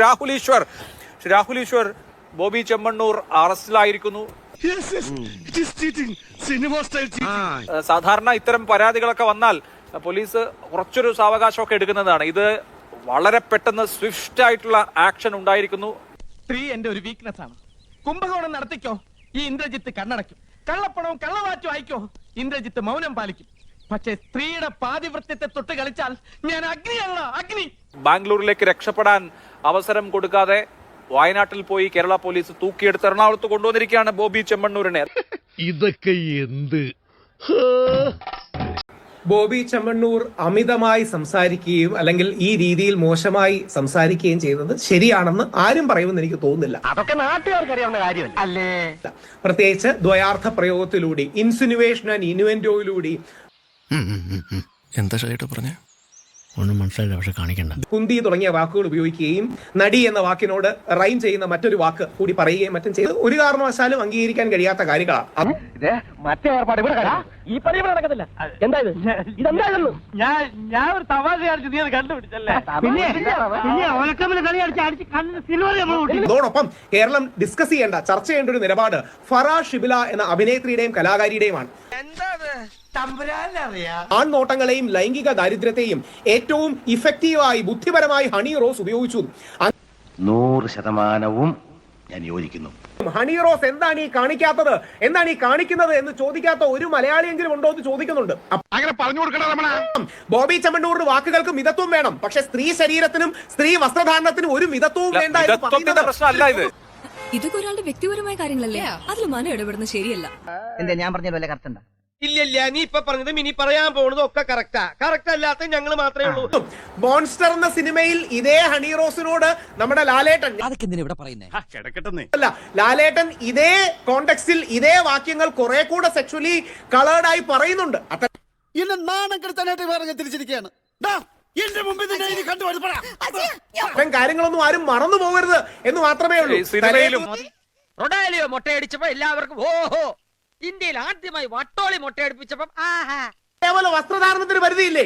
രാഹുൽ ഈശ്വർ ബോബി ചെമ്മണ്ണൂർ അറസ്റ്റിലായിരിക്കുന്നു. സാധാരണ ഇത്തരം പരാതികളൊക്കെ വന്നാൽ പോലീസ് കുറച്ചൊരു സാവകാശമൊക്കെ എടുക്കുന്നതാണ്. ഇത് വളരെ പെട്ടെന്ന് സ്വിഫ്റ്റ് ആയിട്ടുള്ള ആക്ഷൻ ഉണ്ടായിരിക്കുന്നു. സ്ത്രീ എന്റെ ഒരു വീക്ക്നെസ് ആണ്. കുംഭകോണം നടത്തിക്കോ, ഈ ഇന്ദ്രജിത്ത് കണ്ണടയ്ക്കും. കള്ളപ്പണവും കള്ളവാറ്റും അയക്കോ, ഇന്ദ്രജിത്ത് മൗനം പാലിക്കും. പക്ഷേ സ്ത്രീയുടെ പാതിവൃത്യത്തെ തൊട്ട് കളിച്ചാൽ ഞാൻ അഗ്നിയല്ല, അഗ്നി. ബാംഗ്ലൂരിലേക്ക് രക്ഷപ്പെടാൻ അവസരം കൊടുക്കാതെ വയനാട്ടിൽ പോയി കേരള പോലീസ് തൂക്കിയെടുത്ത് എറണാകുളത്ത് കൊണ്ടുവന്നിരിക്കുകയാണ് ബോബി ചെമ്മണ്ണൂരിനെ. ഇതൊക്കെ എന്ത്? ബോബി ചെമ്മണ്ണൂർ അമിതമായി സംസാരിക്കുകയും അല്ലെങ്കിൽ ഈ രീതിയിൽ മോശമായി സംസാരിക്കുകയും ചെയ്യുന്നത് ശരിയാണെന്ന് ആരും പറയുമെന്ന് എനിക്ക് തോന്നുന്നില്ല. അതൊക്കെ നാട്ടുകാർക്ക് അറിയാവുന്ന കാര്യമല്ല അല്ലേ? പ്രത്യേകിച്ച് ദ്വയാർത്ഥ പ്രയോഗത്തിലൂടെ, ഇൻസിനുവേഷൻ ആൻഡ് ഇനുവെന്റോയിലൂടെ എന്താ ഷൈട്ട് പറഞ്ഞേ? ഒന്നും മനസ്സിലായില്ല, പക്ഷെ കാണിക്കണ്ട. കുന്തി തുടങ്ങിയ വാക്കുകൾ ഉപയോഗിക്കുകയും നടി എന്ന വാക്കിനോട് റൈം ചെയ്യുന്ന മറ്റൊരു വാക്ക് കൂടി പറയുകയും മറ്റും ചെയ്ത് ഒരു കാരണവശാലും അംഗീകരിക്കാൻ കഴിയാത്ത കാര്യങ്ങളാണ്. മറ്റേ ഏർപ്പാട് ഇവിടെ ഈ പണി ഇവിടെ നടക്കത്തില്ല. എന്തായത്? ഇതെന്തായിരുന്നു? ഞാൻ ഒരു തമാശ കാണിച്ചു, നീ അത് കണ്ടുപിടിച്ചല്ലേ? അതോടൊപ്പം കേരളം ഡിസ്കസ് ചെയ്യേണ്ട, ചർച്ച ചെയ്യേണ്ട ഒരു നിലപാട് ഫറാ ഷിബില എന്ന അഭിനേത്രിയുടെയും കലാകാരിയുടെയുമാണ്. ആൺനോട്ടങ്ങളെയും ലൈംഗിക ദാരിദ്ര്യത്തെയും ഏറ്റവും ഇഫക്റ്റീവായി ബുദ്ധിപരമായി ഹണി റോസ് ഉപയോഗിച്ചു. 100% ഞാൻ യോജിക്കുന്നു. ഹണി റോസ് എന്താണ് ഈ കാണിക്കാത്തത്, എന്താണ് ഈ കാണിക്കുന്നത് എന്ന് ചോദിക്കാത്ത ഒരു മലയാളിയെങ്കിലും ഉണ്ടോ എന്ന് ചോദിക്കുന്നുണ്ട്. അങ്ങനെ പറഞ്ഞു കൊടുക്കണം. ബോബി ചെമ്മണ്ണൂറിന്റെ വാക്കുകൾക്ക് മിതത്വം വേണം, പക്ഷെ സ്ത്രീ ശരീരത്തിനും സ്ത്രീ വസ്ത്രധാരണത്തിനും ഒരു മിതത്വവും വേണ്ട. പ്രശ്നമല്ല ഇത്. ഇതൊക്കെ ഒരാളുടെ വ്യക്തിപരമായ കാര്യങ്ങളല്ലേ, അതിൽ മനം ഇടപെടുന്നത് ശരിയല്ല. എന്താ ഞാൻ പറഞ്ഞ പോലെ കറക്റ്റ്? ഇല്ല, നീ ഇപ്പൊ പറഞ്ഞതും ഇനി പറയാൻ പോകുന്നതും ഒക്കെ കറക്റ്റാ. കറക്റ്റ് അല്ലാത്ത ഞങ്ങൾ മാത്രമേ ഉള്ളൂ. മോൺസ്റ്റർ എന്ന സിനിമയിൽ ഇതേ ഹണി റോസിനോട് നമ്മുടെ ലാലേട്ടൻ അല്ല, ലാലേട്ടൻ ഇതേ കോണ്ടെക്സ്റ്റിൽ ഇതേ വാക്യങ്ങൾ കുറെ കൂടെ സെക്ച്വലി കളേർഡ് ആയി പറയുന്നുണ്ട്. എന്നെ നാണം കെടുത്താനായിട്ട് പറഞ്ഞ് തിരിച്ചിരിക്കുകയാണ്. എന്റെ മുമ്പിൽ അത്തരം കാര്യങ്ങളൊന്നും ആരും മറന്നു പോകരുത് എന്ന് മാത്രമേ ഉള്ളൂ. റൊണാൽഡോ മൊട്ടയടിച്ചപ്പോ എല്ലാവർക്കും ഓഹോ, ഇന്ത്യയിൽ ആദ്യമായി വട്ടോളി മൊട്ടയടിപ്പിച്ചപ്പം അതേപോലെ വസ്ത്രധാരണത്തിന് പരിധിയില്ലേ?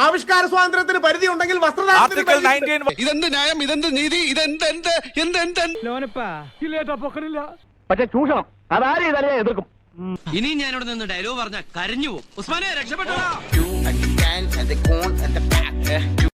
ആവിഷ്കാര സ്വാതന്ത്ര്യത്തിന് പരിധി ഉണ്ടെങ്കിൽ വസ്ത്രധാരണത്തിന് ഇതെന്ത് ന്യായം, ഇതെന്ത് നീതി, പക്ഷെ ചൂഷണം അതാരും ഇതല്ലേ എതിർക്കും. ഇനി ഞാനിവിടെ നിന്ന് ഡയലോഗ് പറഞ്ഞാൽ കരഞ്ഞു പോകും. ഉസ്മാനെ രക്ഷപ്പെട്ടോ.